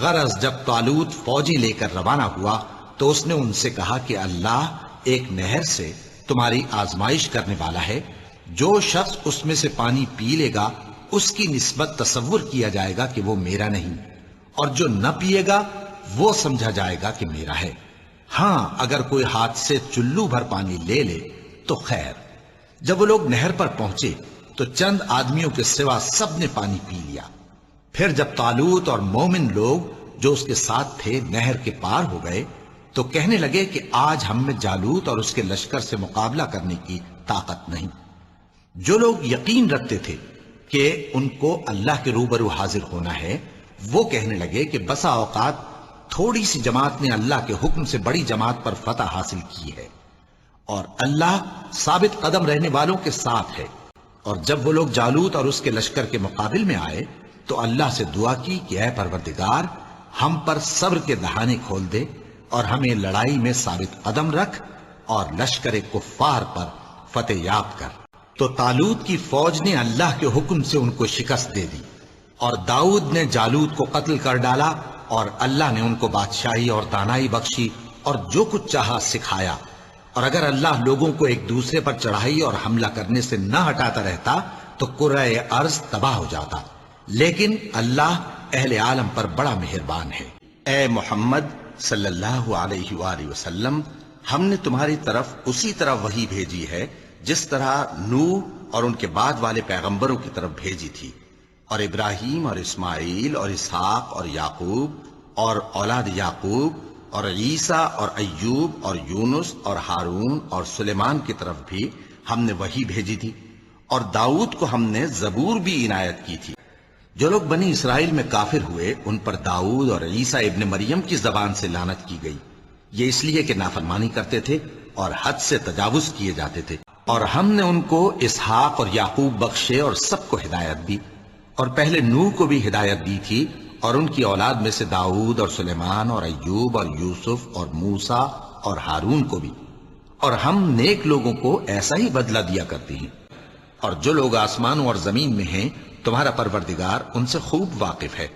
غرض جب طالوت فوجیں لے کر روانہ ہوا تو اس نے ان سے کہا کہ اللہ ایک نہر سے تمہاری آزمائش کرنے والا ہے، جو شخص اس میں سے پانی پی لے گا اس کی نسبت تصور کیا جائے گا کہ وہ میرا نہیں، اور جو نہ پیے گا وہ سمجھا جائے گا کہ میرا ہے۔ ہاں اگر کوئی ہاتھ سے چلو بھر پانی لے لے تو خیر۔ جب وہ لوگ نہر پر پہنچے تو چند آدمیوں کے سوا سب نے پانی پی لیا۔ پھر جب طالوت اور مومن لوگ جو اس کے ساتھ تھے نہر کے پار ہو گئے تو کہنے لگے کہ آج ہم میں جالوت اور اس کے لشکر سے مقابلہ کرنے کی طاقت نہیں۔ جو لوگ یقین رکھتے تھے کہ ان کو اللہ کے روبرو حاضر ہونا ہے، وہ کہنے لگے کہ بسا اوقات تھوڑی سی جماعت نے اللہ کے حکم سے بڑی جماعت پر فتح حاصل کی ہے، اور اللہ ثابت قدم رہنے والوں کے ساتھ ہے۔ اور جب وہ لوگ جالوت اور اس کے لشکر کے مقابل میں آئے تو اللہ سے دعا کی کہ اے پروردگار، ہم پر صبر کے دہانے کھول دے اور ہمیں لڑائی میں ثابت قدم رکھ اور لشکر کفار پر فتح یاب کر۔ تو طالوت کی فوج نے اللہ کے حکم سے ان کو شکست دے دی، اور داؤد نے جالوت کو قتل کر ڈالا، اور اللہ نے ان کو بادشاہی اور دانائی بخشی اور جو کچھ چاہا سکھایا۔ اور اگر اللہ لوگوں کو ایک دوسرے پر چڑھائی اور حملہ کرنے سے نہ ہٹاتا رہتا تو کرۂ ارض تباہ ہو جاتا، لیکن اللہ اہل عالم پر بڑا مہربان ہے۔ اے محمد صلی اللہ علیہ وآلہ وسلم، ہم نے تمہاری طرف اسی طرح وحی بھیجی ہے جس طرح نوح اور ان کے بعد والے پیغمبروں کی طرف بھیجی تھی، اور ابراہیم اور اسماعیل اور اسحاق اور یعقوب اور اولاد یعقوب اور عیسیٰ اور ایوب اور یونس اور ہارون اور سلیمان کی طرف بھی ہم نے وحی بھیجی تھی، اور داؤد کو ہم نے زبور بھی عنایت کی تھی۔ جو لوگ بنی اسرائیل میں کافر ہوئے ان پر داؤد اور عیسیٰ ابن مریم کی زبان سے لعنت کی گئی، یہ اس لیے کہ نافرمانی کرتے تھے اور حد سے تجاوز کیے جاتے تھے۔ اور ہم نے ان کو اسحاق اور یعقوب بخشے اور سب کو ہدایت دی، اور پہلے نوح کو بھی ہدایت دی تھی، اور ان کی اولاد میں سے داؤد اور سلیمان اور ایوب اور یوسف اور موسیٰ اور ہارون کو بھی، اور ہم نیک لوگوں کو ایسا ہی بدلہ دیا کرتے ہیں۔ اور جو لوگ آسمانوں اور زمین میں ہیں تمہارا پروردگار ان سے خوب واقف ہے۔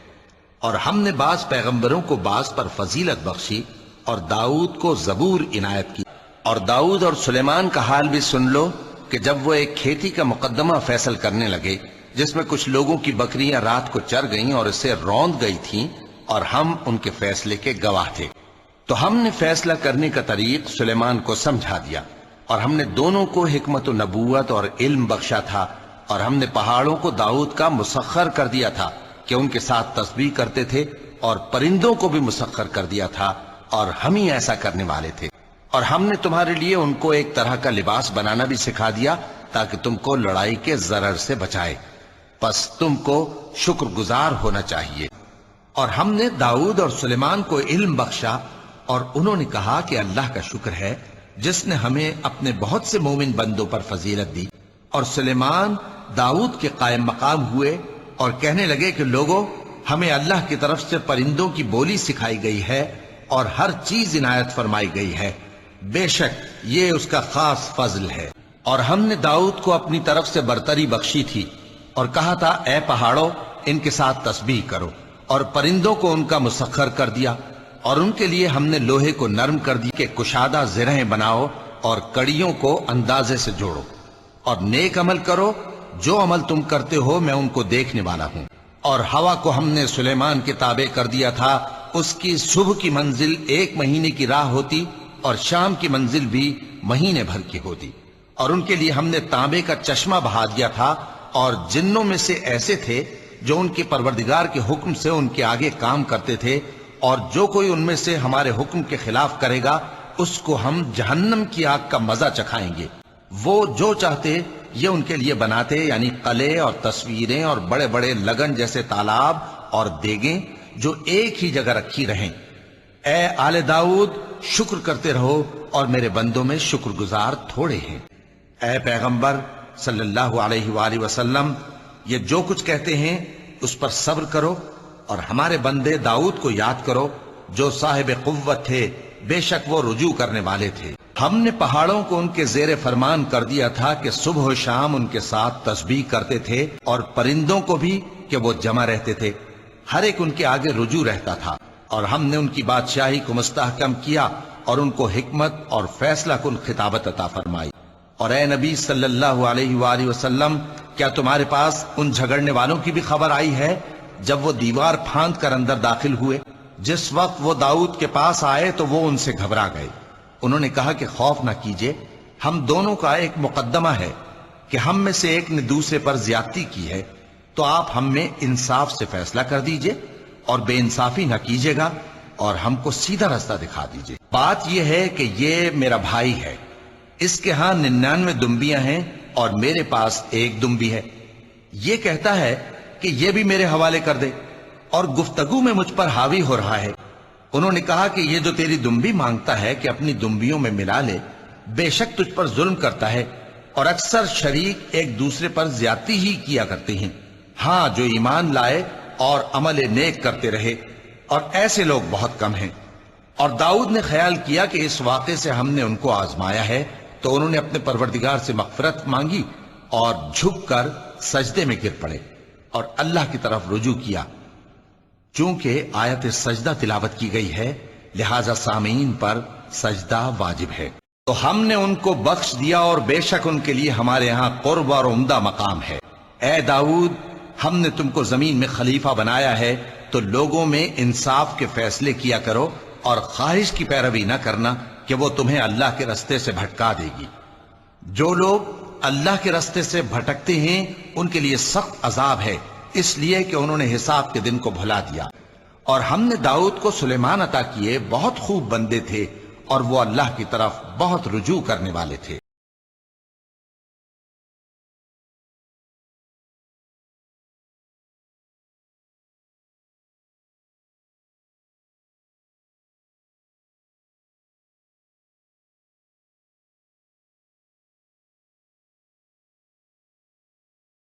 اور ہم نے بعض پیغمبروں کو بعض پر فضیلت بخشی، اور داؤد کو زبور عنایت کی۔ اور داؤد اور سلیمان کا حال بھی سن لو کہ جب وہ ایک کھیتی کا مقدمہ فیصل کرنے لگے جس میں کچھ لوگوں کی بکریاں رات کو چر گئیں اور اسے روند گئی تھیں، اور ہم ان کے فیصلے کے گواہ تھے، تو ہم نے فیصلہ کرنے کا طریق سلیمان کو سمجھا دیا، اور ہم نے دونوں کو حکمت و نبوت اور علم بخشا تھا، اور ہم نے پہاڑوں کو داؤد کا مسخر کر دیا تھا کہ ان کے ساتھ تسبیح کرتے تھے، اور پرندوں کو بھی مسخر کر دیا تھا، اور ہم ہی ایسا کرنے والے تھے۔ اور ہم نے تمہارے لیے ان کو ایک طرح کا لباس بنانا بھی سکھا دیا تاکہ تم کو لڑائی کے ضرر سے بچائے، پس تم کو شکر گزار ہونا چاہیے۔ اور ہم نے داؤد اور سلیمان کو علم بخشا، اور انہوں نے کہا کہ اللہ کا شکر ہے جس نے ہمیں اپنے بہت سے مومن بندوں پر فضیلت دی۔ اور سلیمان داؤد کے قائم مقام ہوئے اور کہنے لگے کہ لوگوں، ہمیں اللہ کی طرف سے پرندوں کی بولی سکھائی گئی ہے اور ہر چیز عنایت فرمائی گئی ہے، بے شک یہ اس کا خاص فضل ہے۔ اور ہم نے داؤد کو اپنی طرف سے برتری بخشی تھی، اور کہا تھا اے پہاڑوں ان کے ساتھ تسبیح کرو، اور پرندوں کو ان کا مسخر کر دیا، اور ان کے لیے ہم نے لوہے کو نرم کر دی کہ کشادہ زرہیں بناؤ اور کڑیوں کو اندازے سے جوڑو، اور نیک عمل کرو، جو عمل تم کرتے ہو میں ان کو دیکھنے والا ہوں۔ اور ہوا کو ہم نے سلیمان کے تابع کر دیا تھا، اس کی صبح کی منزل 1 مہینے کی راہ ہوتی اور شام کی منزل بھی مہینے بھر کی ہوتی۔ اور ان کے لیے ہم نے تانبے کا چشمہ بہا دیا تھا، اور جنوں میں سے ایسے تھے جو ان کے پروردگار کے حکم سے ان کے آگے کام کرتے تھے، اور جو کوئی ان میں سے ہمارے حکم کے خلاف کرے گا اس کو ہم جہنم کی آگ کا مزہ چکھائیں گے۔ وہ جو چاہتے یہ ان کے لیے بناتے، یعنی قلعے اور تصویریں اور بڑے بڑے لگن جیسے تالاب اور دیگیں جو ایک ہی جگہ رکھی رہیں۔ اے آل داؤد، شکر کرتے رہو، اور میرے بندوں میں شکر گزار تھوڑے ہیں۔ اے پیغمبر صلی اللہ علیہ وآلہ وسلم، یہ جو کچھ کہتے ہیں اس پر صبر کرو، اور ہمارے بندے داؤد کو یاد کرو جو صاحب قوت تھے، بے شک وہ رجوع کرنے والے تھے۔ ہم نے پہاڑوں کو ان کے زیر فرمان کر دیا تھا کہ صبح و شام ان کے ساتھ تسبیح کرتے تھے، اور پرندوں کو بھی کہ وہ جمع رہتے تھے۔ ہر ایک ان کے آگے رجوع رہتا تھا، اور ہم نے ان کی بادشاہی کو مستحکم کیا اور ان کو حکمت اور فیصلہ کن خطابت عطا فرمائی۔ اور اے نبی صلی اللہ علیہ وآلہ وسلم، کیا تمہارے پاس ان جھگڑنے والوں کی بھی خبر آئی ہے جب وہ دیوار پھاند کر اندر داخل ہوئے؟ جس وقت وہ داؤد کے پاس آئے تو وہ ان سے گھبرا گئے۔ انہوں نے کہا کہ خوف نہ کیجیے، ہم دونوں کا ایک مقدمہ ہے کہ ہم میں سے ایک نے دوسرے پر زیادتی کی ہے، تو آپ ہم میں انصاف سے فیصلہ کر دیجئے اور بے انصافی نہ کیجیے گا اور ہم کو سیدھا رستہ دکھا دیجئے۔ بات یہ ہے کہ یہ میرا بھائی ہے، اس کے ہاں 99 دمبیاں ہیں اور میرے پاس ایک دمبی ہے۔ یہ کہتا ہے کہ یہ بھی میرے حوالے کر دے، اور گفتگو میں مجھ پر حاوی ہو رہا ہے۔ انہوں نے کہا کہ یہ جو تیری دمبی مانگتا ہے کہ اپنی دمبیوں میں ملا لے، بے شک تجھ پر ظلم کرتا ہے، اور اکثر شریک ایک دوسرے پر زیادتی ہی کیا کرتے ہیں۔ ہاں، جو ایمان لائے اور عمل نیک کرتے رہے، اور ایسے لوگ بہت کم ہیں۔ اور داؤد نے خیال کیا کہ اس واقعے سے ہم نے ان کو آزمایا ہے، تو انہوں نے اپنے پروردگار سے مغفرت مانگی اور جھک کر سجدے میں گر پڑے اور اللہ کی طرف رجوع کیا۔ چونکہ آیت سجدہ تلاوت کی گئی ہے، لہذا سامعین پر سجدہ واجب ہے۔ تو ہم نے ان کو بخش دیا، اور بے شک ان کے لیے ہمارے ہاں قرب اور عمدہ مقام ہے۔ اے داؤد، ہم نے تم کو زمین میں خلیفہ بنایا ہے، تو لوگوں میں انصاف کے فیصلے کیا کرو، اور خواہش کی پیروی نہ کرنا کہ وہ تمہیں اللہ کے رستے سے بھٹکا دے گی۔ جو لوگ اللہ کے رستے سے بھٹکتے ہیں ان کے لیے سخت عذاب ہے، اس لیے کہ انہوں نے حساب کے دن کو بھلا دیا۔ اور ہم نے داؤد کو سلیمان عطا کیے، بہت خوب بندے تھے، اور وہ اللہ کی طرف بہت رجوع کرنے والے تھے۔